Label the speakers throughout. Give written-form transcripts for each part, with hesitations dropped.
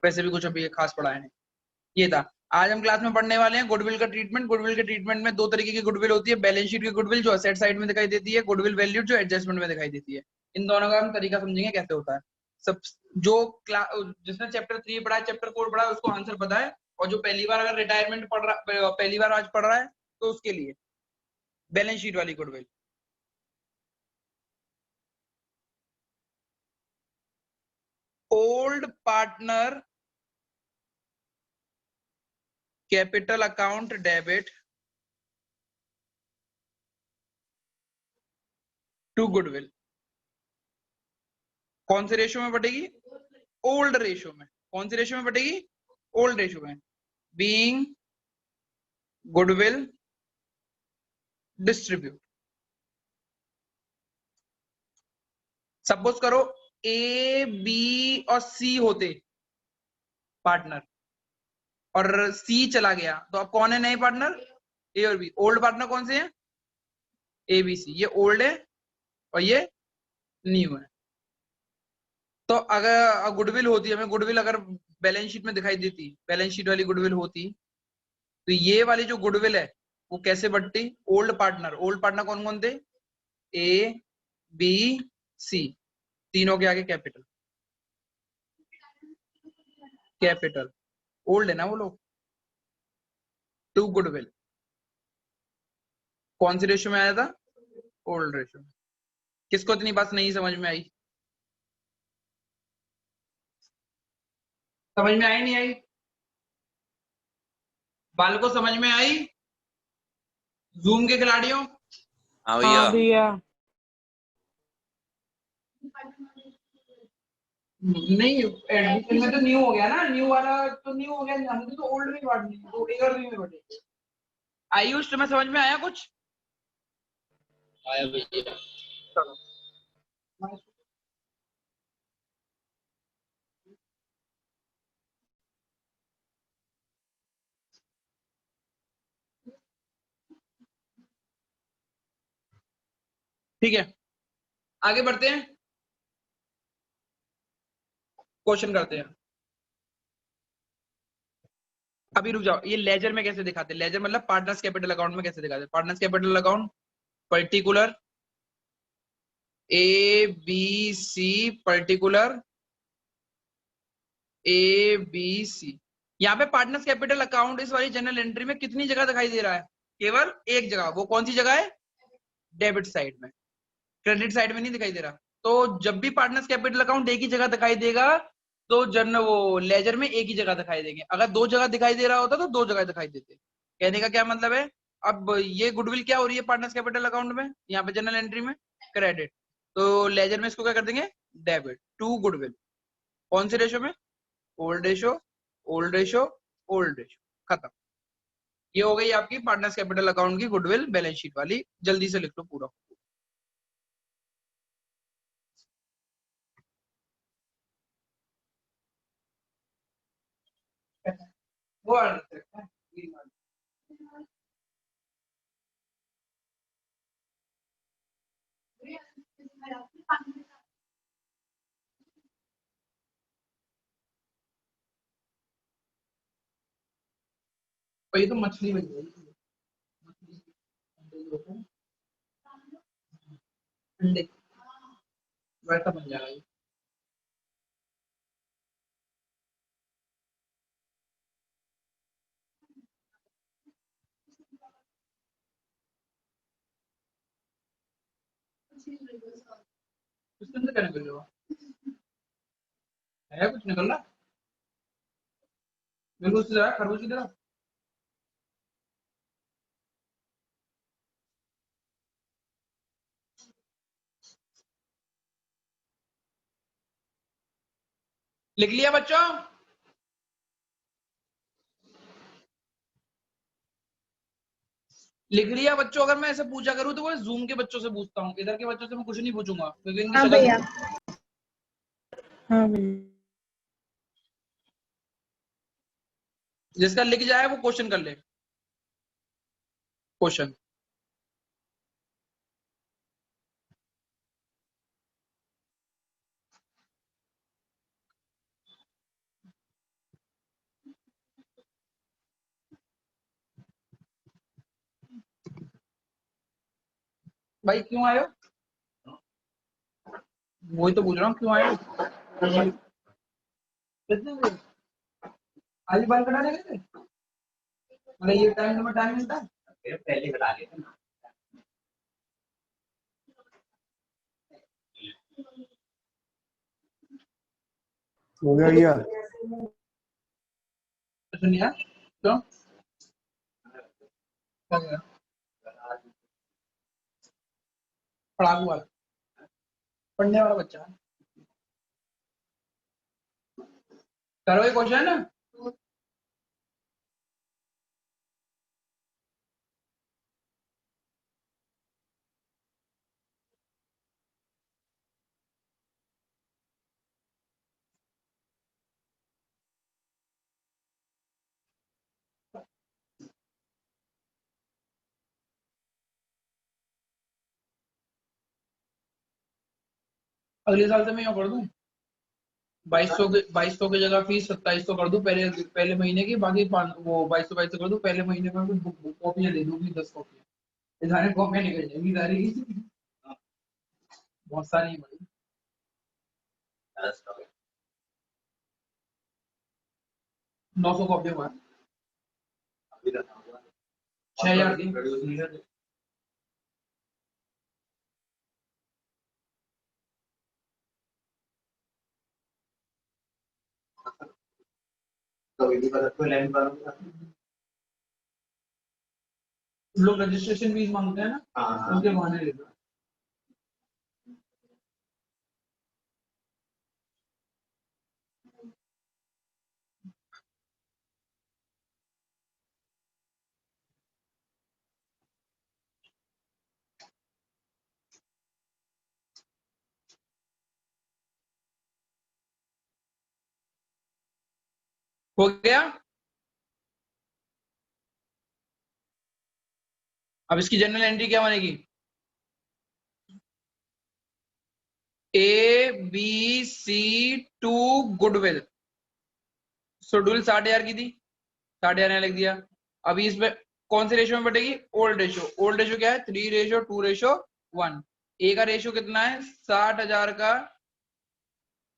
Speaker 1: वैसे भी कुछ अभी खास पढ़ाया नहीं। ये था। आज हम क्लास में पढ़ने वाले हैं गुडविल का ट्रीटमेंट। गुडविल के ट्रीटमेंट में दो तरीके की गुडविल होती है, बैलेंस शीट की गुडविल जो असेट साइड में दिखाई देती है, गुडविल वैल्यू जो एडजस्टमेंट में दिखाई देती है। इन दोनों का हम तरीका समझेंगे कैसे होता है। सब जो जिसने चैप्टर 3 पढ़ा है, चैप्टर 4 पढ़ा है, उसको आंसर पता है। और जो पहली बार अगर रिटायरमेंट पढ़ रहा, पहली बार आज पढ़ रहा है, तो उसके लिए बैलेंस शीट वाली goodwill. Old partner capital account debit to goodwill कौन से रेशियो में बटेगी? ओल्ड रेशियो में। कौन सी रेशियो में बटेगी? ओल्ड रेशियो में। Being goodwill distribute. सपोज करो ए बी और सी होते पार्टनर और सी चला गया, तो अब कौन है नए पार्टनर? ए और बी। ओल्ड पार्टनर कौन से हैं? A B C. ये ओल्ड है और ये न्यू है। तो अगर गुडविल होती, हमें गुडविल अगर बैलेंस शीट में दिखाई देती, बैलेंस शीट वाली गुडविल होती, तो ये वाली जो गुडविल है वो कैसे बढ़ती? Old partner. ओल्ड पार्टनर कौन कौन थे? A B C. तीनों के आगे कैपिटल। कैपिटल ओल्ड है ना वो लोग। टू गुडविल कौन सी रेशियो में आया था? ओल्ड रेशियो में। किसको इतनी बात नहीं समझ में आई? समझ में आई नहीं आई? बाल को समझ में आई? जूम के खिलाड़ियों?
Speaker 2: हाँ भैया।
Speaker 1: नहीं, एडमिशन में तो न्यू हो गया ना, न्यू वाला तो न्यू हो गया, हमने तो ओल्ड में बांटनी है, तो ए और बी में बटेगी। आयुष तुम्हें समझ में आया कुछ?
Speaker 3: आया भैया।
Speaker 1: चलो ठीक है, आगे बढ़ते हैं, क्वेश्चन करते हैं। अभी रुक जाओ, ये लेजर में कैसे दिखाते हैं? लेजर मतलब पार्टनर्स कैपिटल अकाउंट में कैसे दिखाते हैं? Partners capital account particular A B C, particular A B C. यहाँ पे पार्टनर्स कैपिटल अकाउंट इस वाली जनरल एंट्री में कितनी जगह दिखाई दे रहा है? केवल एक जगह। वो कौन सी जगह है? डेबिट साइड में, क्रेडिट साइड में नहीं दिखाई दे रहा। तो जब भी पार्टनर्स कैपिटल अकाउंट एक ही जगह दिखाई देगा, तो जन वो लेजर में एक ही जगह दिखाई देंगे। अगर दो जगह दिखाई दे रहा होता तो दो जगह दिखाई देते। कहने का क्या मतलब है? अब ये गुडविल क्या हो रही है पार्टनर्स कैपिटल अकाउंट में? यहाँ पे जनरल एंट्री में क्रेडिट, तो लेजर में इसको क्या कर देंगे? Debit to goodwill. कौन से रेशो में? Old ratio, old ratio, old ratio. खत्म। ये हो गई आपकी पार्टनर्स कैपिटल अकाउंट की गुडविल बैलेंस शीट वाली। जल्दी से लिख लो पूरा। वो ये तो मछली बन गई। अंडे वैसा बन जाएगा ये। उसके अंदर क्या निकल रहा है? कुछ निकल रहा? मेरे को उससे ज्यादा खरगोश की तरह। लिख लिया बच्चों? लिख लिया बच्चों? अगर मैं ऐसे पूछा करूँ तो वो जूम के बच्चों से पूछता हूँ, इधर के बच्चों से मैं कुछ नहीं पूछूंगा क्योंकि इनकी शक्ल
Speaker 4: भैया। हाँ भैया।
Speaker 1: जिसका लिख जाए वो क्वेश्चन कर ले। क्वेश्चन भाई क्यों आए हो? वही तो पूछ रहा हूँ, क्यों आए हो? कितने बजे? आज बाल कटाने गए थे? मतलब ये टाइम तुम्हें टाइम मिलता है? पहले बता लेते ना।
Speaker 2: हो गया भैया।
Speaker 1: सुनिए क्यों? क्या कह रहा? पढ़ाकू वाला, पढ़ने वाला बच्चा। करो ये क्वेश्चन ना। अगले साल से मैं यूँ कर दूं, 2200 की जगह फीस 2700 कर दूं पहले पहले महीने की, बाकी वो 2200 कर दूं पहले महीने में, कॉपियां दे दूंगी 10 कॉपियां, सारी कॉपियां निकल जाएंगी सारी, बहुत सारी भाई। 900 कॉपियां हुआ 6000 की। लोग रजिस्ट्रेशन फीस मांगते हैं ना, उसके बहाने लेते हैं। हो गया। अब इसकी जनरल एंट्री क्या बनेगी? A B C to goodwill. Goodwill 60,000 की थी, 60,000 लिख दिया। अभी इसमें कौन से रेशियो में बटेगी? Old ratio. ओल्ड रेशियो क्या है? 3:2:1। ए का रेशियो कितना है? 60,000 का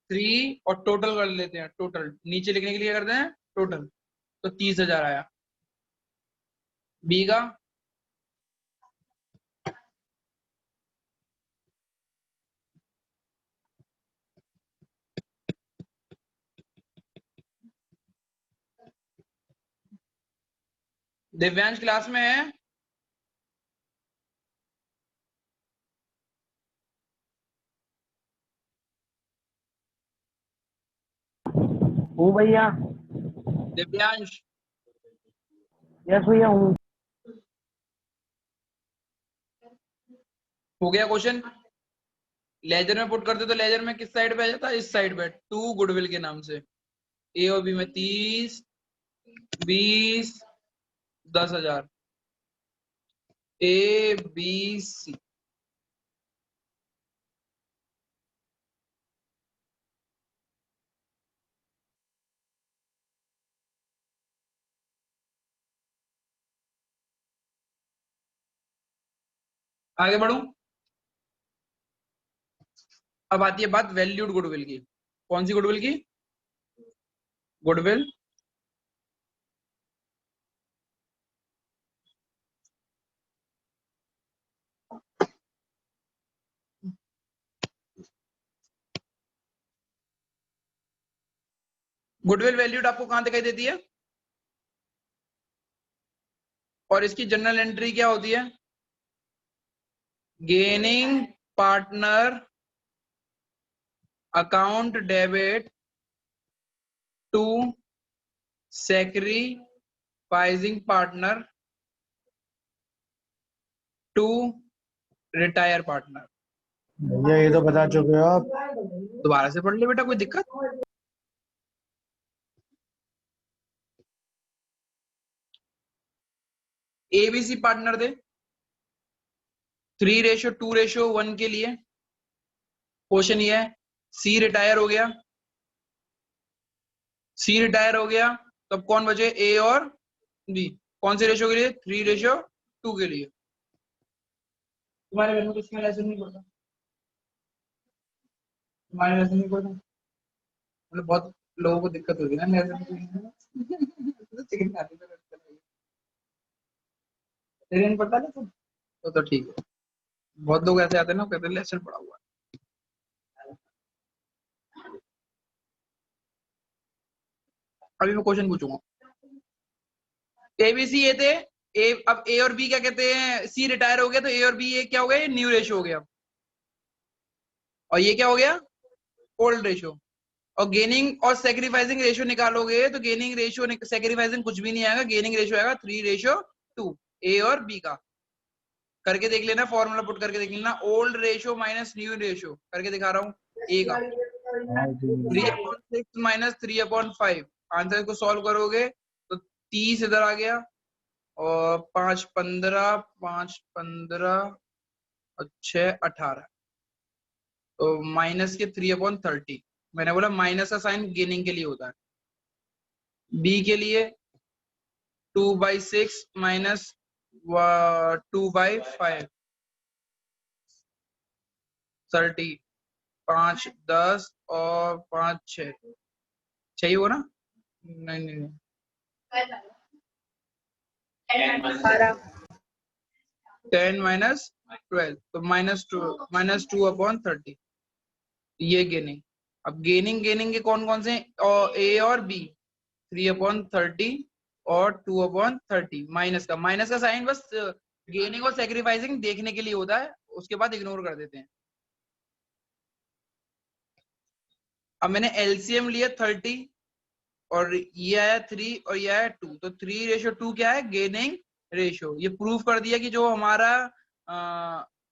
Speaker 1: 3, और टोटल कर लेते हैं। टोटल नीचे लिखने के लिए करते हैं टोटल, तो 30,000 आया। बी का दिव्यांश क्लास में है?
Speaker 2: हूँ भैया।
Speaker 1: दिव्यांश
Speaker 2: यस भैया हूँ।
Speaker 1: हो गया क्वेश्चन? लेजर में पुट करते तो लेजर में किस साइड पे आ जाता? इस साइड पे, टू गुडविल के नाम से। ए और बी में 30, 20, 10,000। A B C. आगे बढ़ू। अब आती है बात वैल्यूड गुडविल की। कौन सी गुडविल की? गुडविल गुडविल वैल्यूड आपको कहां दिखाई देती है? और इसकी जनरल एंट्री क्या होती है? Gaining partner account debit to sacrificing partner to retire partner.
Speaker 2: भैया ये तो बता चुके हो आप।
Speaker 1: दोबारा से पढ़ ले बेटा, कोई दिक्कत? एबीसी पार्टनर थे 3:2:1 के लिए। क्वेश्चन ये है, सी रिटायर हो गया, सी रिटायर हो गया, तब कौन बचे? ए और बी। कौन से रेशियो के लिए? 3:2 के लिए। तुम्हारे घर में किसमें लेसन नहीं पढ़ता? तुम्हारे लेसन नहीं पढ़ता? मतलब बहुत लोगों को दिक्कत होती है ना लेसन तो चिकन खाते तो तेरे नहीं पढ़ता लेसन तो ठीक है। बहुत लोग ऐसे आते हैं ना, कहते हैं लेसन पढ़ा हुआ है। अभी मैं क्वेश्चन पूछूंगा। एबीसी ये थे, अब ए और बी क्या कहते हैं, सी रिटायर हो गया तो ए और बी ये क्या हो गया, ये न्यू रेशियो हो गया, और ये क्या हो गया, ओल्ड रेशियो। और गेनिंग और सेक्रीफाइसिंग रेशियो निकालोगे तो गेनिंग रेशियो सेक्रीफाइसिंग कुछ भी नहीं आएगा, गेनिंग रेशियो आएगा 3:2 ए और बी का। करके देख लेना, फॉर्मूला पुट करके देख लेना, old ratio minus new ratio करके दिखा रहा हूँ ए का 3/6 माइनस 3/5। आंसर को सॉल्व करोगे तो 30 इधर आ गया और 5 15 5 15 और 6 18, तो माइनस के 3/30। मैंने बोला माइनस का साइन गेनिंग के लिए होता है। बी के लिए 2/6 माइनस 2/5 30, 5 10 और 5 6 ही हो ना? नहीं नहीं नहीं 10 माइनस 12 तो -2/30 ये गेनिंग। अब गेनिंग के कौन कौन से, और ए और बी 3/30 और 2/30। माइनस का साइन बस गेनिंग और सेक्रीफाइसिंग देखने के लिए होता है, उसके बाद इग्नोर कर देते हैं। अब मैंने एलसीएम लिया 30 और ये आया 3 और ये आया 2, तो 3:2 क्या है, गेनिंग रेशियो। ये प्रूफ कर दिया कि जो हमारा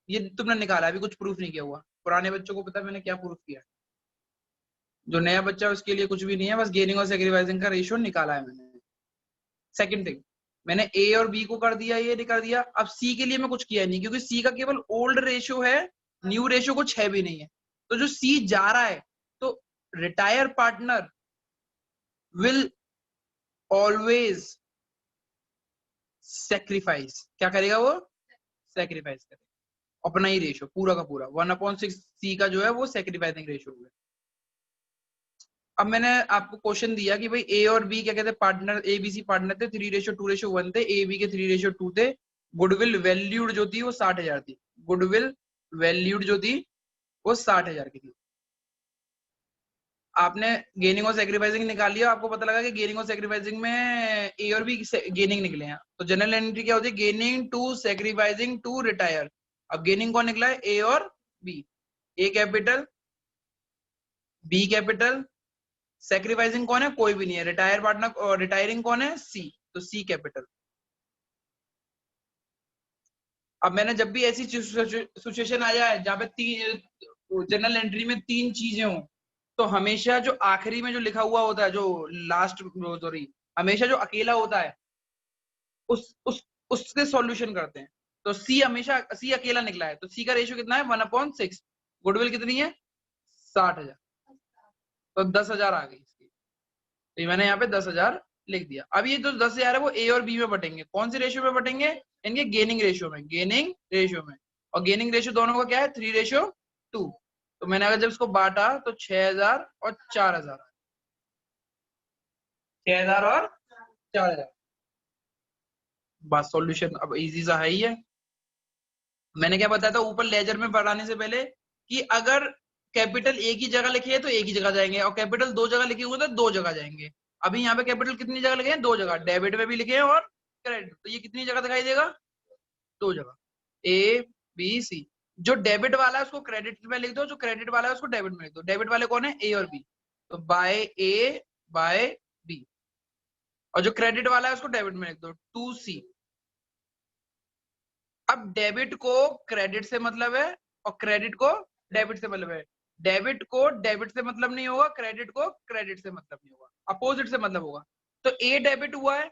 Speaker 1: ये तुमने निकाला, अभी कुछ प्रूफ नहीं किया हुआ। पुराने बच्चों को पता है मैंने क्या प्रूफ किया, जो नया बच्चा है उसके लिए कुछ भी नहीं है, बस गेनिंग और सेक्रीफाइसिंग का रेशियो निकाला है मैंने। सेकंड थिंग, मैंने ए और बी को कर दिया, ये नहीं कर दिया। अब सी के लिए मैं कुछ किया नहीं, क्योंकि सी का केवल ओल्ड रेशियो है, न्यू रेशियो कुछ है भी नहीं है। तो जो सी जा रहा है, तो retire partner will always sacrifice, क्या करेगा वो, सेक्रीफाइस करेगा अपना ही रेशियो पूरा का पूरा। 1/6 सी का जो है वो सेक्रीफाइसिंग रेशियो है। अब मैंने आपको क्वेश्चन दिया कि भाई ए और बी क्या कहते हैं, partner, A B C partner थे, 3:2:1 थे, ए बी के 3:2 थे। गुडविल वैल्यूड जो थी वो 60,000 थी, गुडविल वैल्यूड जो थी वो 60,000 की थी। आपने गेनिंग और सेक्रीफाइसिंग निकाल लिया, आपको पता लगा कि गेनिंग और सेक्रीफाइसिंग में ए और बी गेनिंग निकले हैं, तो जनरल एंट्री क्या होती है, gaining to sacrificing to retire. अब गेनिंग कौन निकला है, ए और B. A capital, B capital, sacrificing कौन है, कोई भी नहीं है, रिटायर पार्टनर, रिटायरिंग कौन है, सी, तो सी कैपिटल। अब मैंने जब भी ऐसी सिचुएशन आ जाए जहां पे जनरल एंट्री में 3 चीजें हो, तो हमेशा जो आखिरी में जो लिखा हुआ होता है, जो लास्ट सॉरी, हमेशा जो अकेला होता है उसके सॉल्यूशन करते हैं। तो सी हमेशा, सी अकेला निकला है, तो सी का रेशियो कितना है, 1/6। गुडविल कितनी है, 60,000, तो 10,000 आ गई इसकी, तो मैंने यहाँ पे 10,000 लिख दिया। अब ये जो 10,000 है वो ए और बी में बटेंगे, कौन से रेशियो में बटेंगे, इनके गेनिंग रेशियो में, गेनिंग रेशियो में। और गेनिंग रेशियो दोनों का क्या है, 3:2। तो मैंने अगर जब इसको बांटा तो 6,000 और 4,000, 6,000 और 4,000। बस सॉल्यूशन अब इजी सा है ही है। मैंने क्या बताया था ऊपर लेजर में बढ़ाने से पहले, कि अगर कैपिटल एक ही जगह लिखे हैं तो एक ही जगह जाएंगे, और कैपिटल 2 जगह लिखे हुए तो 2 जगह जाएंगे। अभी यहाँ पे कैपिटल कितनी जगह लिखे हैं, 2 जगह, डेबिट में भी लिखे हैं और क्रेडिट, तो ये कितनी जगह दिखाई देगा, 2 जगह, ए बी सी। जो डेबिट वाला है उसको क्रेडिट में लिख दो, जो क्रेडिट वाला है उसको डेबिट में लिख दो। डेबिट वाले कौन है, ए और बी, तो बाय ए बाय बी, और जो क्रेडिट वाला है उसको डेबिट में लिख दो, 2C। अब डेबिट को क्रेडिट से मतलब है और क्रेडिट को डेबिट से मतलब है। डेबिट को डेबिट से मतलब नहीं होगा, क्रेडिट को क्रेडिट से मतलब नहीं होगा, अपोजिट से मतलब होगा। तो ए डेबिट हुआ है,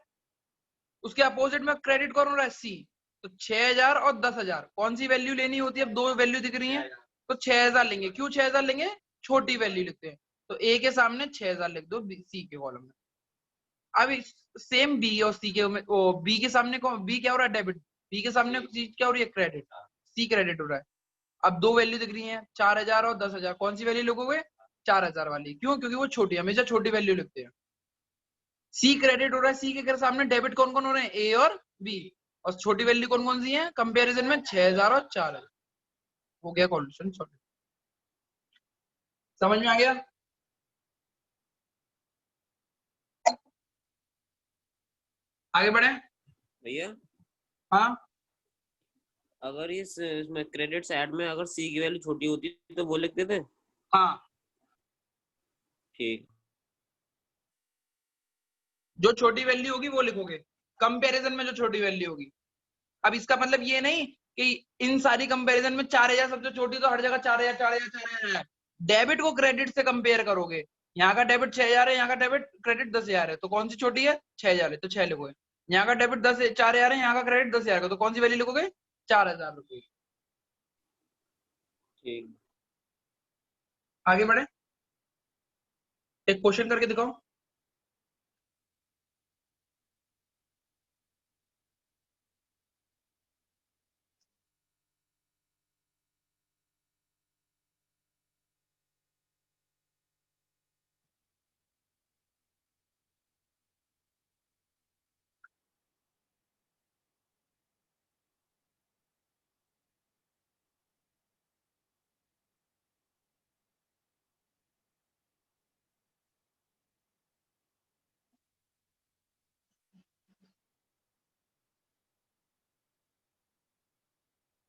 Speaker 1: उसके अपोजिट में क्रेडिट कौन हो रहा है, सी। तो 6,000 और 10,000 कौन सी वैल्यू लेनी होती है, अब 2 वैल्यू दिख रही है तो 6,000 लेंगे। क्यों 6,000 लेंगे, छोटी वैल्यू लिखते हैं, तो ए के सामने 6,000 लिख दो सी के कॉलम में। अब सेम बी और सी के, बी के सामने बी क्या हो रहा है, डेबिट, बी के सामने चीज क्या हो रही है, क्रेडिट, सी क्रेडिट हो रहा है। अब दो वैल्यू दिख रही है 4000 और 10,000, कौन सी वैल्यू लिखोगे? 4000 वाली। क्यों? क्योंकि वो छोटी, हमेशा छोटी वैल्यू लिखते हैं। सी क्रेडिट हो रहा है, सी के सामने डेबिट कौन कौन हो रहे हैं? ए और बी, और छोटी वैल्यू कौन कौन सी है कंपैरिजन में? 6000 और 4000। हो गया सॉल्यूशन सॉल्व। समझ में आ गया? आगे बढ़े
Speaker 3: भैया।
Speaker 1: हाँ
Speaker 3: अगर इसमें क्रेडिट साइड में अगर सी की वैल्यू छोटी होती तो वो लिखते थे।
Speaker 1: हाँ,
Speaker 3: ठीक।
Speaker 1: जो छोटी वैल्यू होगी वो लिखोगे कंपैरिजन में, जो छोटी वैल्यू होगी। अब इसका मतलब ये नहीं कि इन सारी कंपैरिजन में 4000 सबसे छोटी, तो हर जगह 4000 4000 4000 है। डेबिट को क्रेडिट से कंपेयर करोगे। यहाँ का डेबिट 6000 है, यहाँ का डेबिट क्रेडिट 10,000 है, तो कौन सी छोटी है? 6000 है, तो 6 लिखोगे। यहाँ का डेबिट 4000 है, यहाँ का क्रेडिट 10,000 का, तो कौन सी वैल्यू लिखोगे? 4000 रुपये।
Speaker 3: ठीक।
Speaker 1: आगे बढ़े, एक क्वेश्चन करके दिखाओ।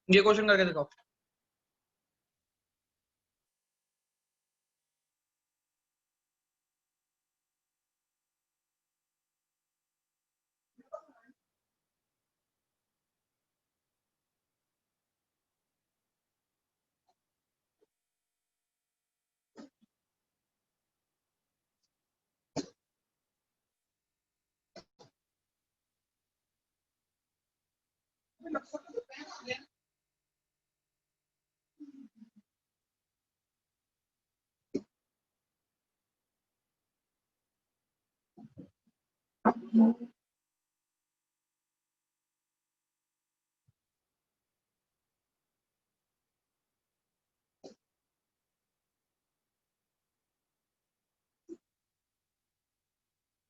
Speaker 1: ये क्वेश्चन करके दिखाओ।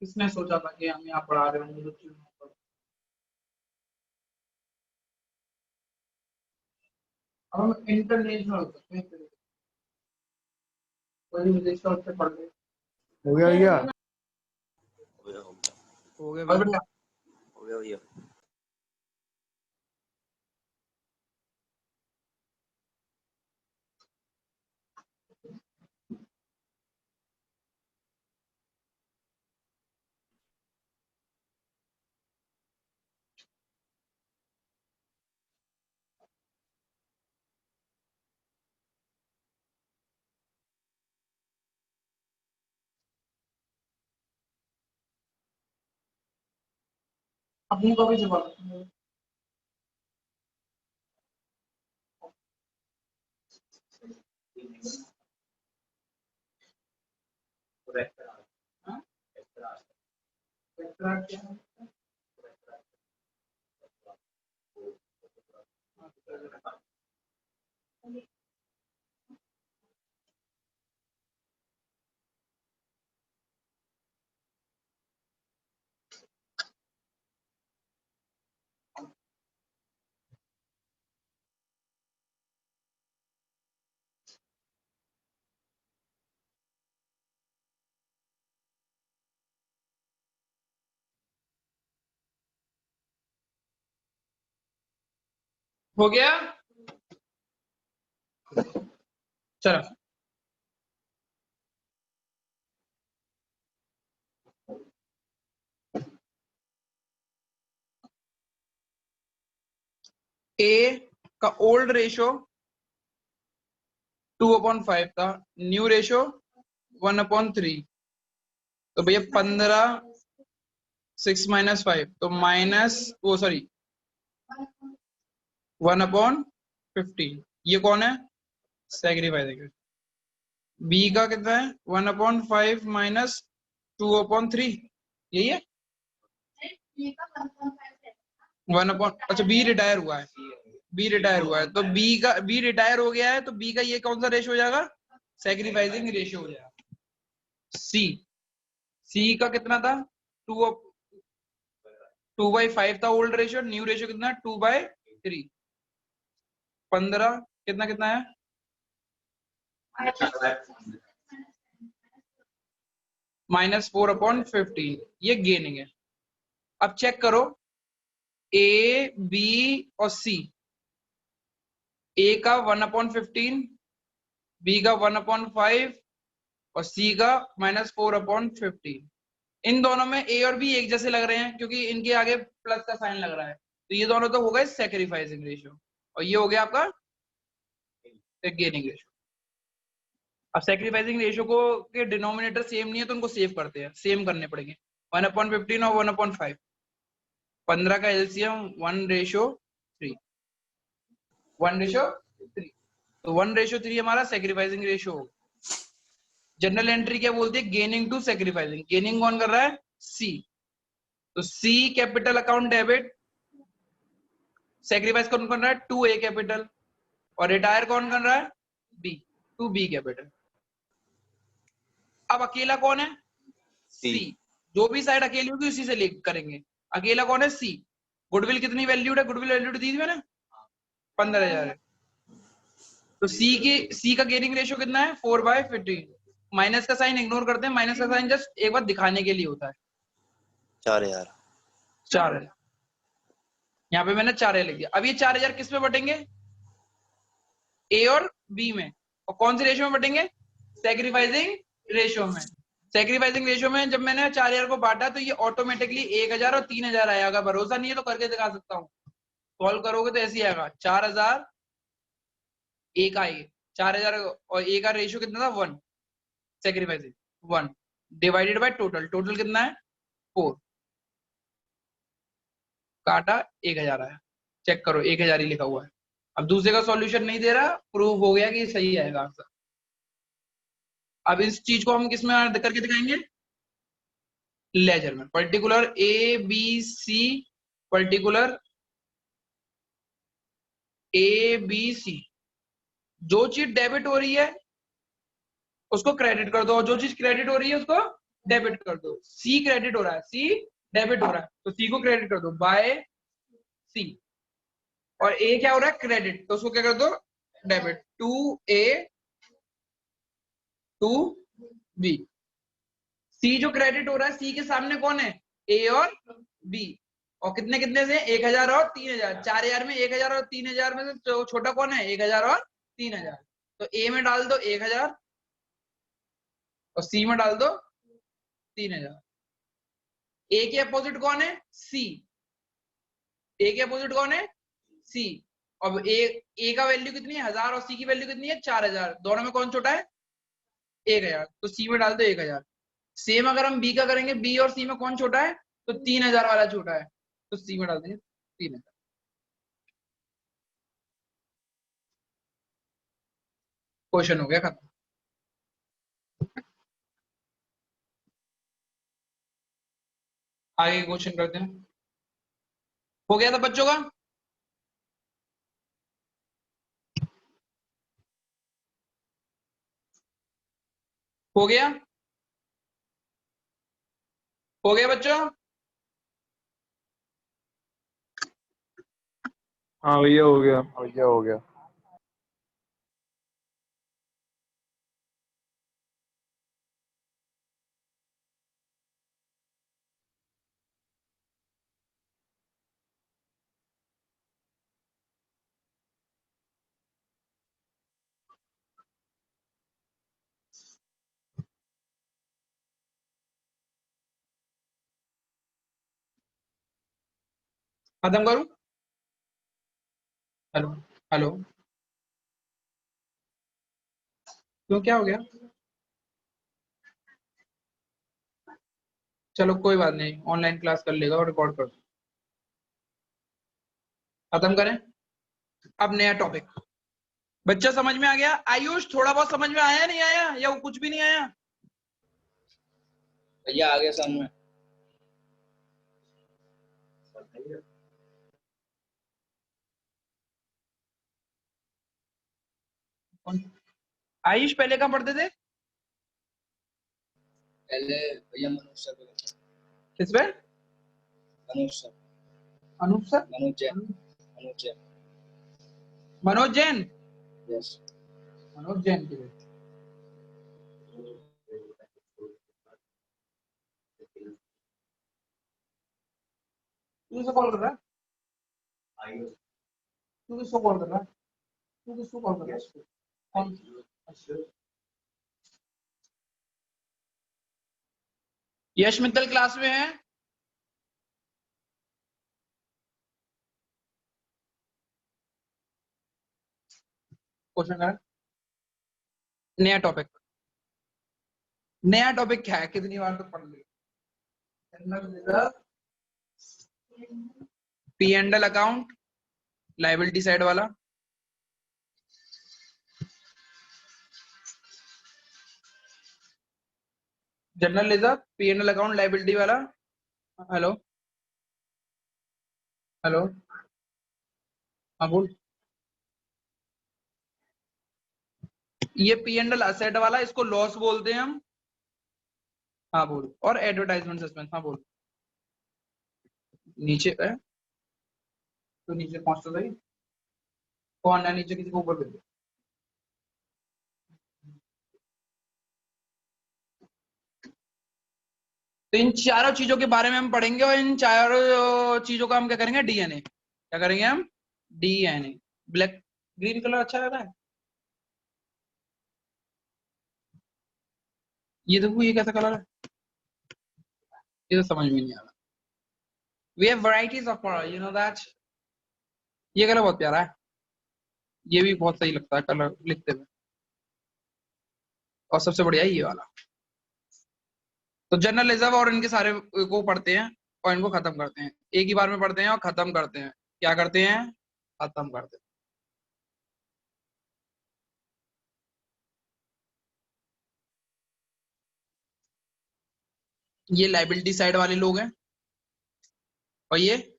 Speaker 1: किसने सोचा था कि हम यहाँ पढ़ा रहे होंगे बच्चों को? हम इंटरनेशनल हो सकते हैं, कोई विदेश से पढ़ रहे।
Speaker 2: हो गया भैया?
Speaker 3: हो गया
Speaker 1: हो गया
Speaker 3: हो
Speaker 1: बेटा।
Speaker 3: गया भैया।
Speaker 1: अपनी कॉपी से पढ़। हाँ? एक्स्ट्रा क्या है? हो गया? चलो ए का ओल्ड रेशो 2/5 था, न्यू रेशो 1/3। तो भैया 15 6 - 5 तो माइनस वो सॉरी 1/15। ये कौन है? सेग्रीफाई देखिए। बी का कितना है? 1/5 माइनस 2/3, यही है। 1 अच्छा बी रिटायर हुआ है, बी रिटायर हुआ है, तो बी रिटायर हो गया है, तो बी का ये कौन सा रेशो हो जाएगा? सैक्रिफाइसिंग रेशियो हो जाएगा। सी का कितना था? 2/5 था ओल्ड रेशियो, न्यू रेशियो कितना? 2/3। 15 कितना कितना है? -4/15, ये गेनिंग है। अब चेक करो ए, बी और सी। ए का 1/15, बी का 1/5 और सी का -4/15। इन दोनों में ए और बी एक जैसे लग रहे हैं क्योंकि इनके आगे प्लस का साइन लग रहा है, तो ये दोनों तो हो गए सैक्रिफाइसिंग रेशियो और ये हो गया आपका गेनिंग रेशियो। अब सैक्रिफाइसिंग रेशियो को के डिनोमिनेटर सेम नहीं है तो उनको सेव करते हैं, सेम करने पड़ेंगे। 1/15 और 1/5, 15 का एलसीएम 1/3, 1/3, तो 1/3 हमारा सैक्रिफाइसिंग रेशियो होगा। जनरल एंट्री क्या बोलती है? Gaining to sacrificing. गेनिंग कौन कर रहा है? सी। तो सी कैपिटल अकाउंट डेबिट, सैक्रिफाइस कौन कर रहा है? 2A कैपिटल, और रिटायर कौन कर रहा है? B, 2B capital. अब अकेला कौन है? सी। जो भी साइड अकेली होगी उसी से लिंक करेंगे। अकेला कौन है? सी। गुडविल कितनी वैल्यूड है? गुडविल वैल्यूड दी थी मैंने, 15,000 है। तो सी का गेनिंग रेशियो कितना है? 4/15। माइनस का साइन इग्नोर करते हैं, माइनस का साइन जस्ट एक बार दिखाने के लिए होता है।
Speaker 5: 4,000।
Speaker 1: 4,000, यहाँ पे मैंने 4,000 लिख दिया। अब ये 4,000 किस में बटेंगे? ए और बी में। और कौन सी रेशियो में बटेंगे? सैक्रिफाइसिंग रेशियो में। सैक्रिफाइसिंग रेशियो में जब मैंने 4,000 को बांटा तो ये ऑटोमेटिकली 1,000 और 3,000 आया। अगर भरोसा नहीं है तो करके दिखा सकता हूँ, सॉल्व करोगे तो ऐसे ही आएगा। 4,000 एक आएगी, 4,000 और ए का रेशियो कितना था? 1। Sacrificing 1 divided by total, total कितना है? 4, काटा 1,000 आया। चेक करो 1,000 ही लिखा हुआ है। अब दूसरे का सॉल्यूशन नहीं दे रहा, प्रूव हो गया कि सही आएगा आंसर। अब इस चीज को हम किस में करके दिखाएंगे? लेजर में। Particular A B C, particular A B C, जो चीज डेबिट हो रही है उसको क्रेडिट कर दो, और जो चीज क्रेडिट हो रही है उसको डेबिट कर दो। सी क्रेडिट हो रहा है, सी डेबिट हो रहा है, तो सी को क्रेडिट कर दो बाय सी। और ए क्या हो रहा है? क्रेडिट, तो उसको क्या कर दो? डेबिट। 2A 2B। सी जो क्रेडिट हो रहा है, सी के सामने कौन है? ए और बी। और कितने कितने से? 1,000 और 3,000। 4,000 में 1,000 और 3,000 में से छोटा कौन है? 1,000 और 3,000। तो ए में डाल दो 1,000 और सी में डाल दो 3,000। ए के अपोजिट कौन है? सी। ए के अपोजिट कौन है? सी। अब ए का वैल्यू कितनी है? 1,000, और सी की वैल्यू कितनी है? 4,000। दोनों में कौन छोटा है? 1,000, तो सी में डाल दो 1,000। सेम अगर हम बी का करेंगे, बी और सी में कौन छोटा है? तो 3,000 वाला छोटा है, तो सी में डाल देंगे 3,000। क्वेश्चन हो गया खत्म। आगे क्वेश्चन करते हैं। हो गया था बच्चों का? हो गया? हो गया बच्चों?
Speaker 6: हाँ भैया हो गया।
Speaker 2: भैया हो गया।
Speaker 1: खत्म करूं? हेलो हेलो, क्यों क्या हो गया? चलो कोई बात नहीं, ऑनलाइन क्लास कर लेगा और रिकॉर्ड कर दो। खत्म करें? अब नया टॉपिक। बच्चा समझ में आ गया? आयुष थोड़ा बहुत समझ में आया नहीं आया, या वो कुछ भी नहीं आया? भैया आ गया समझ में। आयुष पहले कहाँ पढ़ते थे?
Speaker 7: पहले भैया मनोज सर को देखा।
Speaker 1: किस पे?
Speaker 7: Manoj sir,
Speaker 1: Anoop sir?
Speaker 7: Manoj Jain, Manoj Jain,
Speaker 1: Manoj Jain?
Speaker 7: Yes.
Speaker 1: Manoj Jain की बेटी। तू किसको कॉल कर रहा है? तू किसको कॉल कर रहा है? तू किसको कॉल कर रहा है? कौन? यश मित्तल क्लास में है? क्वेश्चन कर। नया टॉपिक, नया टॉपिक क्या है? कितनी बार तो पढ़ लिया। P and L account, liability side वाला। General reserve, P and L account, liability वाला। हेलो हेलो, हाँ बोल। ये पी एंड एल असेट वाला, इसको लॉस बोलते हैं हम। हाँ बोल। और एडवर्टाइजमेंट सस्पेंस, हाँ बोल। नीचे है तो नीचे पहुंच तो सही। कौन है नीचे? किसी को ऊपर भेज दो। तो इन चारों चीजों के बारे में हम पढ़ेंगे और इन चारों चीजों का हम क्या करेंगे? डीएनए। क्या करेंगे हम? डीएनए। ब्लैक ग्रीन कलर अच्छा लग रहा है? ये देखो, ये कैसा कलर है? ये तो समझ में नहीं आ रहा। We have varieties of colour, you know that. ये कलर बहुत प्यारा है, ये भी बहुत सही लगता है कलर लिखते हुए। और सबसे बढ़िया ये वाला। तो जनरल रिजर्व और इनके सारे को पढ़ते हैं और इनको खत्म करते हैं। एक ही बार में पढ़ते हैं और खत्म करते हैं। क्या करते हैं? खत्म करते हैं। ये लाइबिलिटी साइड वाले लोग हैं और ये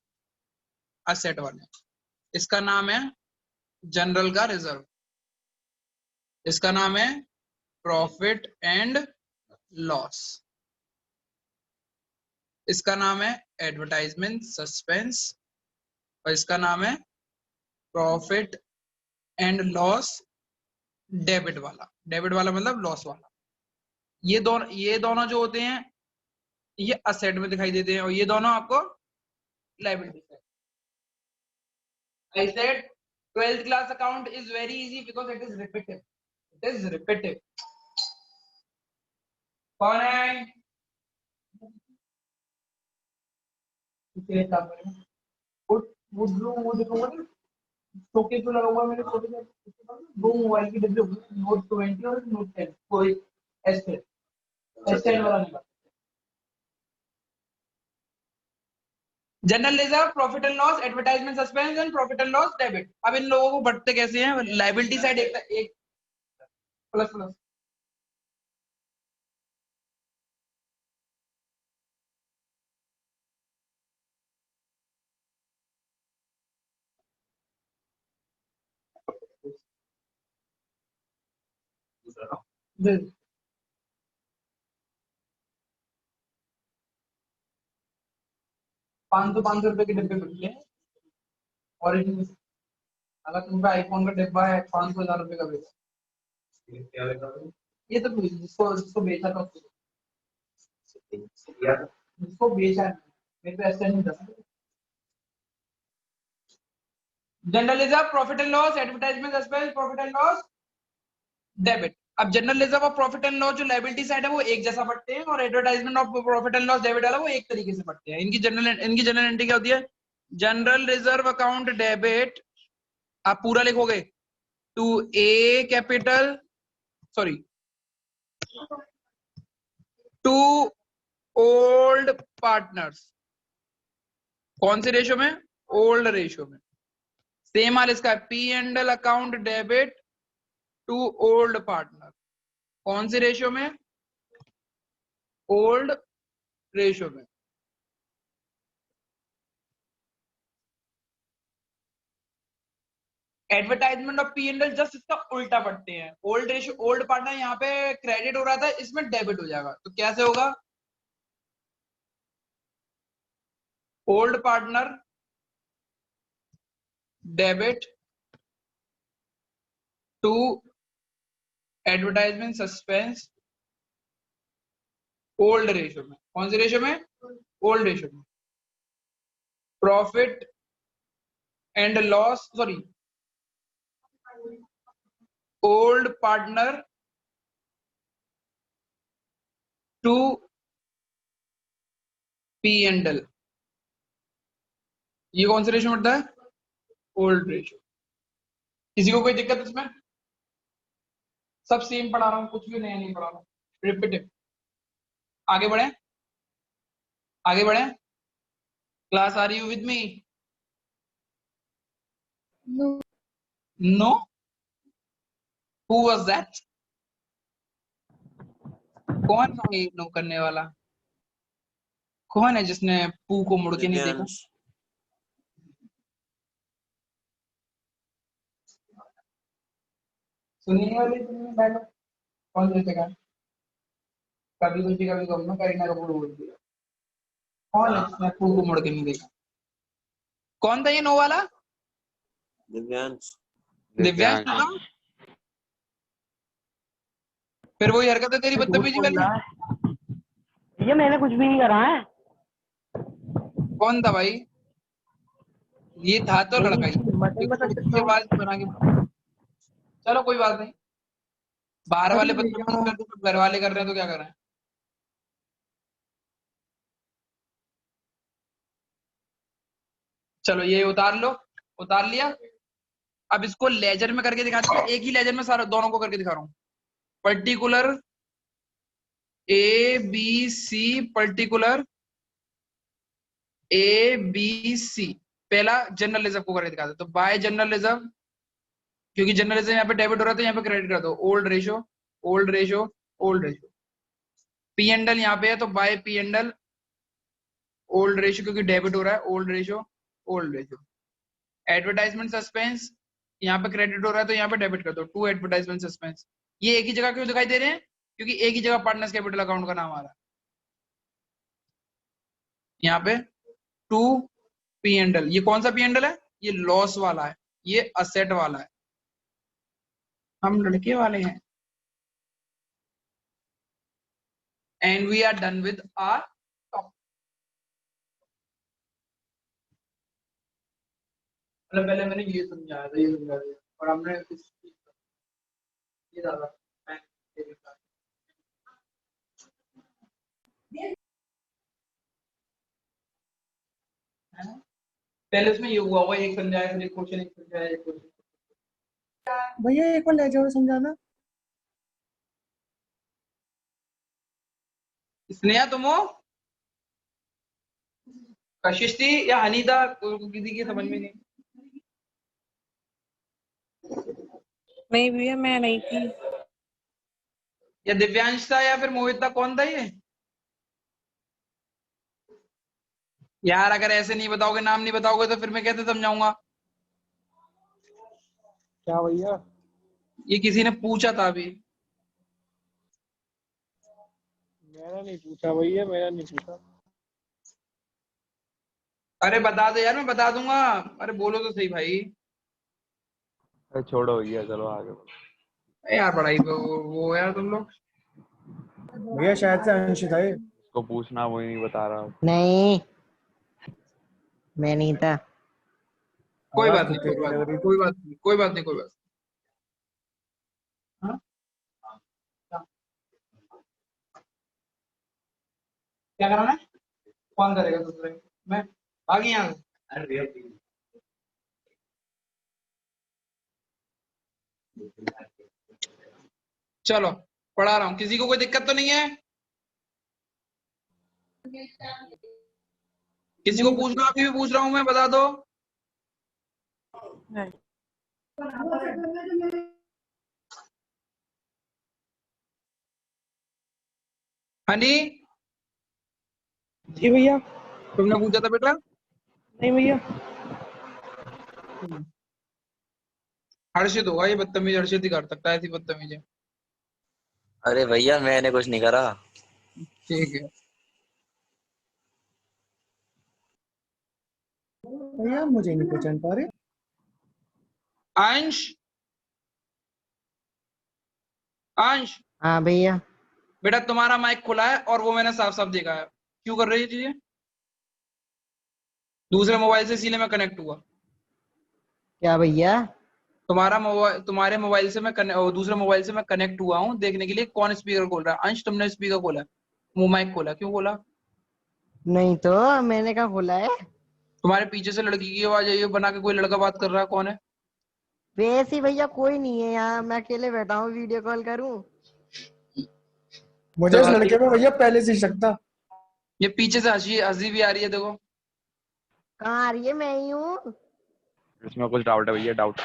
Speaker 1: असेट वाले। इसका नाम है जनरल का रिजर्व, इसका नाम है प्रॉफिट एंड लॉस, इसका नाम है एडवर्टाइजमेंट सस्पेंस, और इसका नाम है प्रॉफिट एंड लॉस डेबिट वाला। डेबिट वाला मतलब लॉस वाला। ये दोनों जो होते हैं ये असेट में दिखाई देते हैं और ये दोनों आपको लायबिलिटी से। I said 12th class account is very easy because it is repetitive. It is repetitive. कौन है? वो देखो ना, शोकेस पे लगा हुआ है मेरे फोटो में। दो मोबाइल की डिब्बे, नोट 20 और नोट 10। कोई एस10 वाला नहीं। General reserve, profit and loss, advertisement suspense and profit and loss debit. अब इन लोगों को बढ़ते कैसे हैं? लायबिलिटी साइड एक प्लस प्लस। दे- 500 रुपए के डिब्बे मिलते हैं और अगर तुम पे आईफोन का डिब्बा है 500,000 रुपए का बेच। ये तो जिसको जिसको बेचा था जिसको बेचा है, मेरे पे ऐसा नहीं था। General reserve, profit and loss, advertisement suspense, profit and loss debit. अब जनरल रिजर्व और प्रॉफिट एंड लॉस जो लायबिलिटी साइड है वो एक जैसा पढ़ते हैं और advertisement of profit and loss debit वाला वो एक तरीके से पढ़ते हैं। इनकी जनरल एंट्री क्या होती है? जनरल रिजर्व अकाउंट डेबिट, आप पूरा लिखोगे to A capital, sorry to old partners. कौन से रेशो में? ओल्ड रेशो में। सेम हाल इसका P and L account debit to old partner. कौन से रेशो में? ओल्ड रेशो में। Advertisement of P and L just इसका उल्टा पढ़ते हैं। ओल्ड रेशियो, ओल्ड पार्टनर यहाँ पे क्रेडिट हो रहा था, इसमें डेबिट हो जाएगा, तो कैसे होगा? Old partner debit to advertisement suspense old ratio में। कौन सी रेशियो में? ओल्ड रेशियो में। Profit and loss, sorry, old partner to P and L, ये कौन सा रेशियो होता है? Old ratio. किसी को कोई दिक्कत इसमें? सब सेम पढ़ा रहा हूँ, कुछ भी नया नहीं पढ़ा रहा हूँ, रिपीटिव। आगे बढ़े, आगे बढ़े। Class, are you with me?
Speaker 4: No.
Speaker 1: No? Who was that? कौन है ये नो करने वाला? कौन है जिसने पू को मुड़ के नहीं देखा?
Speaker 3: दिव्यांश।
Speaker 1: सुनने वाले डायलॉग कौन देखेगा? कभी कुछ कभी कम ना, करीना कपूर बोलती है। कौन है जिसने पू को मुड़ के नहीं देखा? कौन था ये नो वाला?
Speaker 3: दिव्यांश।
Speaker 1: दिव्यांश था? फिर वही हरकत है तेरी बदतमीजी वाली।
Speaker 2: ये मैंने कुछ भी नहीं करा है।
Speaker 1: कौन था भाई? ये था तो लड़का ही,
Speaker 2: मटन बता
Speaker 1: एक
Speaker 2: सकते
Speaker 1: की
Speaker 2: हो।
Speaker 1: आवाज बना के। चलो कोई बात नहीं, बाहर वाले
Speaker 4: अरे
Speaker 1: बदतमीजी
Speaker 4: भैया,
Speaker 1: करते तो घर वाले कर रहे हैं, तो क्या कर रहे हैं? चलो ये उतार लो, उतार लिया। अब इसको लेजर में करके दिखाते हैं, एक ही लेजर में सारा दोनों को करके दिखा रहा हूँ। Particular A B C, particular A B C. पहला जर्नलिज्म को करके दिखाते, तो बाय जर्नलिज्म, क्योंकि जर्नलिज्म यहाँ पे डेबिट हो रहा था, यहाँ पे क्रेडिट कर दो। Old ratio, old ratio, old ratio. P and L यहाँ पे है, तो by P and L old ratio, क्योंकि डेबिट हो रहा है, old ratio, old ratio. Advertisement suspense, यहाँ पे क्रेडिट हो रहा है, तो यहाँ पे डेबिट कर दो, टू एडवर्टाइजमेंट सस्पेंस। ये एक ही जगह क्यों दिखाई दे रहे हैं? क्योंकि एक ही जगह पार्टनर्स कैपिटल अकाउंट का नाम आ रहा है। यहाँ पे टू पी एंड एल, ये कौन सा पी एंड एल है? ये लॉस वाला है, ये असेट वाला है। हम लड़के वाले हैं। And we are done with our topic. मतलब पहले मैंने ये समझाया था, ये समझा दिया, और हमने ये ज्यादा पहले उसमें ये हुआ हुआ, एक समझाया, फिर एक क्वेश्चन, एक समझाया, एक क्वेश्चन।
Speaker 4: भैया एक बार ले जाओ समझाना।
Speaker 1: स्नेहा तुम हो? कशिश थी या हनीदा? किसी की समझ में नहीं।
Speaker 4: नहीं भैया, मैं नहीं थी।
Speaker 1: या दिव्यांश था या फिर मोहित था, कौन था ये? यार अगर ऐसे नहीं बताओगे, नाम नहीं बताओगे, तो फिर मैं कैसे समझाऊंगा?
Speaker 2: क्या भैया?
Speaker 1: ये किसी ने पूछा था अभी।
Speaker 2: मैंने नहीं पूछा भैया, मैंने नहीं पूछा।
Speaker 1: अरे बता दो यार, मैं बता दूंगा। अरे बोलो तो सही भाई।
Speaker 6: अरे छोड़ो भैया, चलो आगे बढ़ो।
Speaker 1: अरे यार बड़ाई वो यार तुम लोग।
Speaker 2: भैया शायद से अंश था ये।
Speaker 6: इसको पूछना, वही नहीं बता रहा।
Speaker 8: नहीं, मैं नहीं था।
Speaker 1: कोई
Speaker 2: आवाज
Speaker 1: बात
Speaker 2: तो
Speaker 1: नहीं, कोई
Speaker 2: तेरी
Speaker 1: बात
Speaker 2: लग
Speaker 1: नहीं,
Speaker 2: रही
Speaker 1: कोई
Speaker 2: थी।
Speaker 1: बात नहीं, कोई बात नहीं, कोई बात नहीं। हाँ? क्या कराना है? कौन करेगा दूसरे? मैं भागी यहाँ से। चलो पढ़ा रहा हूँ, किसी को कोई दिक्कत तो नहीं है? किसी को पूछना, अभी भी पूछ रहा हूँ मैं, बता दो।
Speaker 4: नहीं।
Speaker 1: हनी,
Speaker 4: जी भैया।
Speaker 1: तुमने पूछा था बेटा?
Speaker 4: नहीं भैया।
Speaker 1: हर्षित होगा ये बदतमीज, हर्षित ही कर सकता है ऐसी बदतमीजी।
Speaker 5: अरे भैया मैंने कुछ नहीं करा।
Speaker 1: ठीक है।
Speaker 4: भैया मुझे नहीं पहचान पा रहे।
Speaker 1: अंश, अंश
Speaker 8: हाँ भैया।
Speaker 1: बेटा तुम्हारा माइक खुला है और वो मैंने साफ साफ देखा है। क्यों कर रही है चीजें? दूसरे मोबाइल से इसीलिए मैं कनेक्ट हुआ।
Speaker 8: क्या भैया?
Speaker 1: तुम्हारा मोबाइल, तुम्हारे मोबाइल से मैं दूसरे मोबाइल से मैं कनेक्ट हुआ हूँ देखने के लिए कौन स्पीकर खोल रहा है। अंश तुमने स्पीकर खोला, मुंह माइक खोला, क्यों खोला?
Speaker 8: नहीं तो मैंने कहा खोला है।
Speaker 1: तुम्हारे पीछे से लड़की की आवाज आई है, बना के कोई लड़का बात कर रहा है, कौन है?
Speaker 8: वैसे ही भैया कोई नहीं है यहाँ, मैं अकेले बैठा हूँ, वीडियो कॉल करूँ?
Speaker 4: मुझे इस लड़के पे भैया पहले से ही शक था।
Speaker 1: ये पीछे से हंसी हंसी भी आ रही है, देखो।
Speaker 8: कहाँ आ रही है? मैं ही हूँ।
Speaker 6: इसमें कुछ डाउट है भैया, डाउट।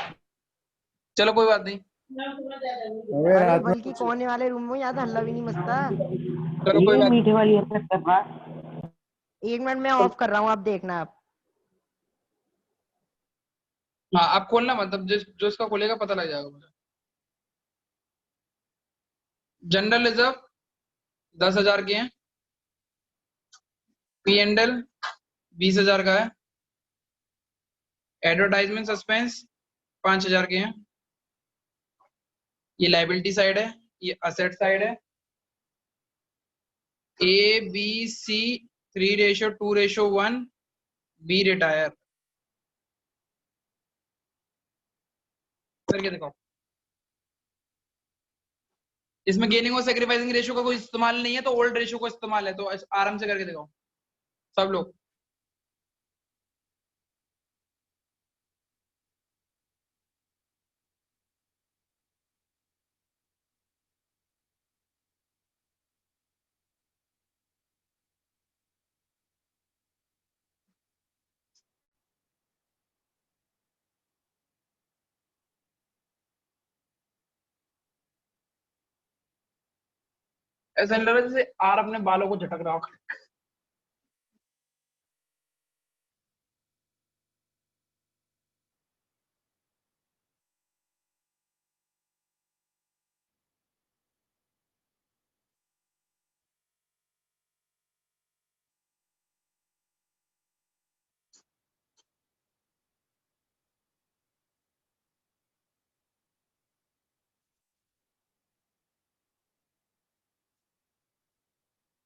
Speaker 1: चलो कोई बात नहीं,
Speaker 4: अबे
Speaker 8: अरे
Speaker 4: रात में
Speaker 8: बल्कि कोने वाले रूम में यहाँ तो हल्ला भी नहीं मचता।
Speaker 1: चलो कोई बात
Speaker 8: मीठे वाली एक मिनट में
Speaker 1: नहीं।
Speaker 8: ऑफ कर रहा हूँ, आप देखना आप।
Speaker 1: हाँ आप खोलना, मतलब जो इसका खोलेगा पता लग जाएगा मुझे। जनरल रिजर्व 10,000 के हैं, पी एंड एल 20,000 का है, एडवर्टाइजमेंट सस्पेंस 5,000 के हैं। ये लाइबिलिटी साइड है, ये असेट साइड है। A B C 3:2:1, B retire. करके दिखाओ। इसमें गेनिंग और सेक्रीफाइसिंग रेशियो का कोई इस्तेमाल नहीं है, तो ओल्ड रेशियो को इस्तेमाल है, तो आराम से करके दिखाओ सब लोग। ऐसा नहीं लग रहा जैसे आर अपने बालों को झटक रहा हो।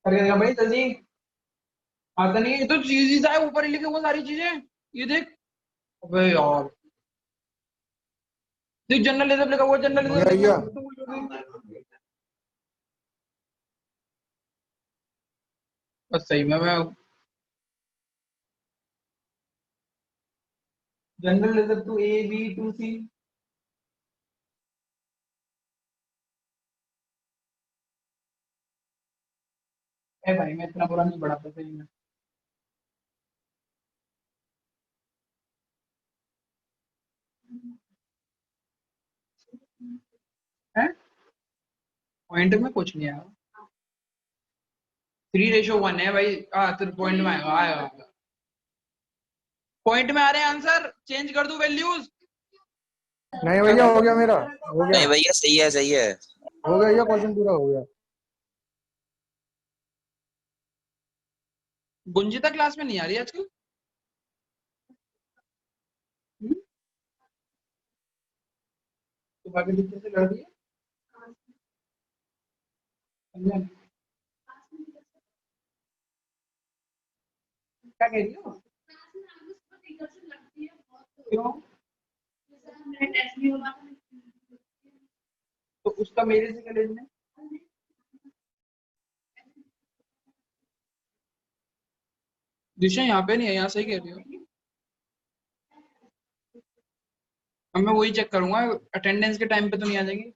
Speaker 1: करके दिखा भाई जल्दी। आता नहीं है, ये तो चीज है ऊपर ही लिखे वो सारी चीजें। ये देख, अबे यार देख, जर्नलिज्म लिखा हुआ, जर्नलिज्म
Speaker 4: भैया
Speaker 1: बस सही में मैं journalism to A B to C. ए भाई मैं इतना बुरा नहीं पढ़ाता सही में। है पॉइंट में कुछ नहीं आया। 3:1 है भाई। हाँ तो पॉइंट में आएगा, आएगा। पॉइंट में आ रहे हैं आंसर, चेंज कर दूं वैल्यूज?
Speaker 4: नहीं भैया, हो गया मेरा, हो गया,
Speaker 5: नहीं भैया सही है, सही है।
Speaker 4: हो गया भैया, क्वेश्चन पूरा हो गया।
Speaker 1: गुंजिता क्लास में नहीं आ रही आजकल? हम्म? तो बाकी टीचर से लड़ रही है? समझा नहीं। क्या कह रही हो? क्यों? तो उसका मेरे से क्या लेना है? दिशा यहाँ पे नहीं है, यहाँ सही कह रही हो। अब मैं वही चेक करूंगा, अटेंडेंस के टाइम पे तो नहीं आ जाएंगी।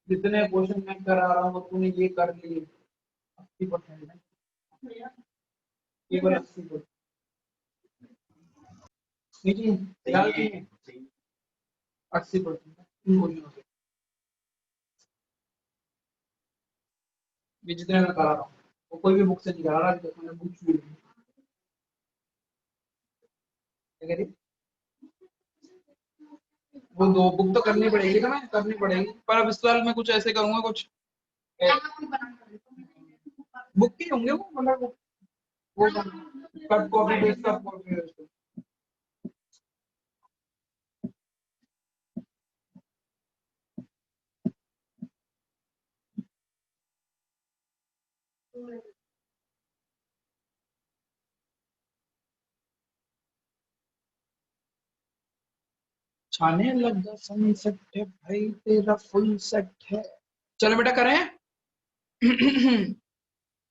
Speaker 1: जितने क्वेश्चन मैं करा रहा हूँ तूने ये कर लिए 80% है, केवल 80%। नहीं फिलहाल की 80%। ये जितने मैं करा रहा हूँ वो कोई भी बुक से नहीं करा रहा, मैंने बुक छुई नहीं। क्या कह रही? वो 2 बुक तो करनी पड़ेगी ना, मैं करनी पड़ेगी, पर अब इस साल मैं कुछ ऐसे करूंगा, कुछ बुक के होंगे वो, मतलब वो cut copy paste, cut copy paste. छाने लगा सनसेट है भाई तेरा फुल सेट है। चलो बेटा करें।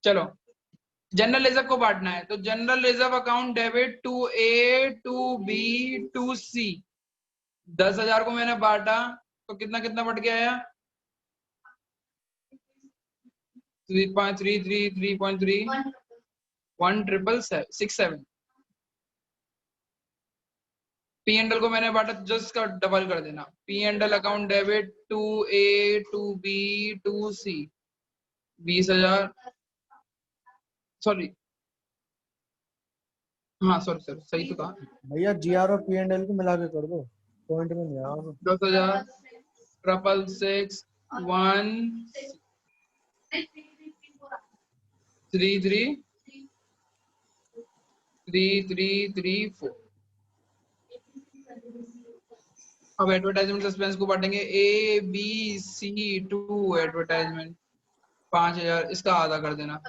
Speaker 1: चलो जनरल रिजर्व को बांटना है, तो general reserve account debit to A to B to C. 10,000 को मैंने बांटा तो कितना कितना बढ़ गया है? 3.33 3.3 1,667। पी एंड एल को मैंने बांटा, जस्ट का डबल कर देना। P and L account debit to A to B to C 20,000, sorry हाँ सॉरी सही तो कहा।
Speaker 4: भैया जीआर और पी&एल को मिला के कर दो, पॉइंट में नहीं आया।
Speaker 1: 10,000 666 1 3 3 3 3 3 4। अब एडवर्टाइजमेंट सस्पेंस को बांटेंगे, A B C to advertisement 5,000, इसका आधा कर देना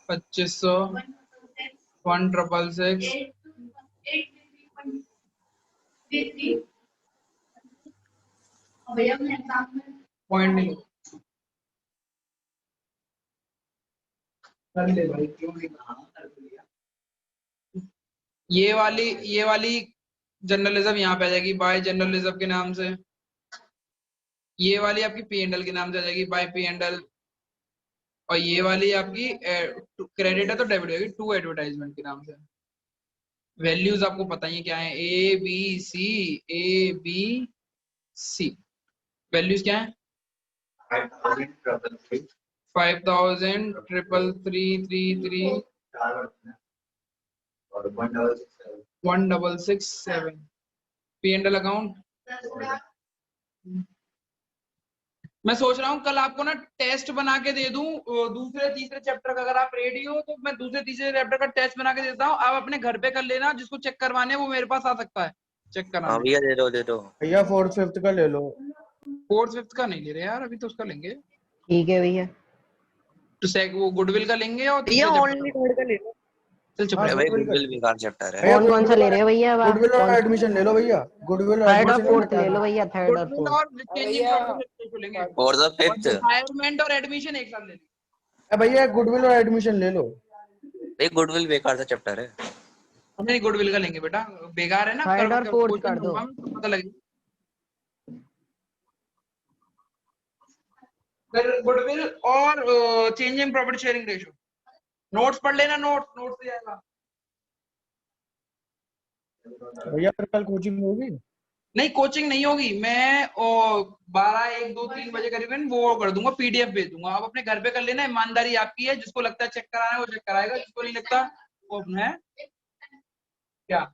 Speaker 1: 2,500 1,666 पॉइंट नहीं कर ले भाई, क्यों नहीं ये वाली जर्नलिज्म यहाँ पे आ जाएगी बाय जर्नलिज्म के नाम से, ये वाली आपकी पी एंड एल के नाम से आ जाएगी बाय पी एंड एल, और ये वाली आपकी क्रेडिट है तो डेबिट होगी टू एडवर्टाइजमेंट के नाम से। वैल्यूज आपको पता ही है क्या है, ए बी सी। वैल्यूज क्या है? 5,333 1,667। पी एंड एल अकाउंट मैं सोच रहा हूँ कल आपको ना टेस्ट बना के दे दूं दूसरे तीसरे चैप्टर का, अगर आप रेडी हो तो मैं दूसरे तीसरे चैप्टर का टेस्ट बना के देता हूँ, आप अपने घर पे कर लेना, जिसको चेक करवाने वो मेरे पास आ सकता है चेक
Speaker 5: हाँ
Speaker 1: कराने।
Speaker 5: भैया दे दो।
Speaker 4: भैया 4th 5th का ले लो।
Speaker 1: 4th 5th का नहीं ले रहे यार, अभी तो उसका लेंगे,
Speaker 8: ठीक है भैया।
Speaker 1: तो वो गुडविल का लेंगे और
Speaker 8: भैया
Speaker 1: तीसरे
Speaker 8: ओनली
Speaker 1: चैप्टर
Speaker 8: थोड़ का ले लो।
Speaker 1: चल चुप
Speaker 4: हाँ,
Speaker 1: रह
Speaker 5: भाई
Speaker 1: भाई।
Speaker 5: गुडविल बेकार चैप्टर है।
Speaker 4: भैया
Speaker 8: कौन कौन सा ले रहे हो भैया?
Speaker 4: गुडविल और एडमिशन ले लो भैया, गुडविल और
Speaker 8: थर्ड और
Speaker 4: एडमिशन
Speaker 8: फोर्थ ले लो भैया, थर्ड और
Speaker 1: गुडविल
Speaker 8: फोर्थ।
Speaker 1: और चेंजिंग प्रोफेसर लेंगे,
Speaker 5: फोर्थ और
Speaker 1: और
Speaker 5: फिफ्थ
Speaker 1: रिटायरमेंट और एडमिशन एक साथ ले लेंगे।
Speaker 4: भैया गुडविल और एडमिशन ले लो।
Speaker 5: भाई गुडविल बेकार सा चैप्टर है।
Speaker 1: नहीं गुडविल का लेंगे बेटा, बेकार है ना,
Speaker 8: थर्ड और फोर्थ
Speaker 1: क्वेश्चन
Speaker 8: कर दो।
Speaker 1: दूंगा मैं तो पता लगेगा। फिर गुडविल और changing profit sharing ratio. Notes पढ़ लेना, नोट्स से आएगा।
Speaker 4: भैया फिर कल कोचिंग होगी?
Speaker 1: नहीं कोचिंग नहीं होगी, मैं 12 1 2 3 बजे करीबन वो कर दूंगा, पीडीएफ भेज दूंगा, आप अपने घर पे कर लेना, ईमानदारी आपकी है, जिसको लगता है चेक कराना है वो चेक कराएगा, जिसको नहीं लगता वो अपना है क्या।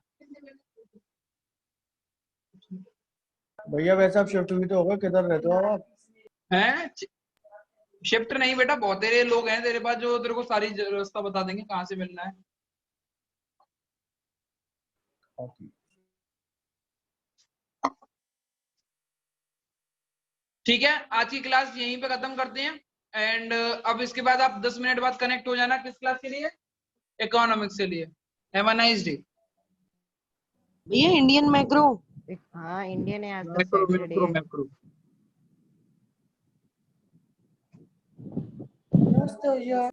Speaker 4: भैया वैसे आप शिफ्ट भी तो होगा, किधर रहते हो आप?
Speaker 1: हैं शिफ्ट नहीं बेटा, बहुत तेरे लोग हैं तेरे पास जो तेरे को सारी रास्ता बता देंगे कहाँ से मिलना है। ठीक है, आज की क्लास यहीं पे खत्म करते हैं, एंड अब इसके बाद आप 10 मिनट बाद कनेक्ट हो जाना, किस क्लास के लिए? इकोनॉमिक्स के लिए। Have a nice day.
Speaker 8: भैया इंडियन मैक्रो। हाँ इंडियन है, आज तो सैटरडे है।
Speaker 1: मैक्रो
Speaker 4: मस्त हो यार।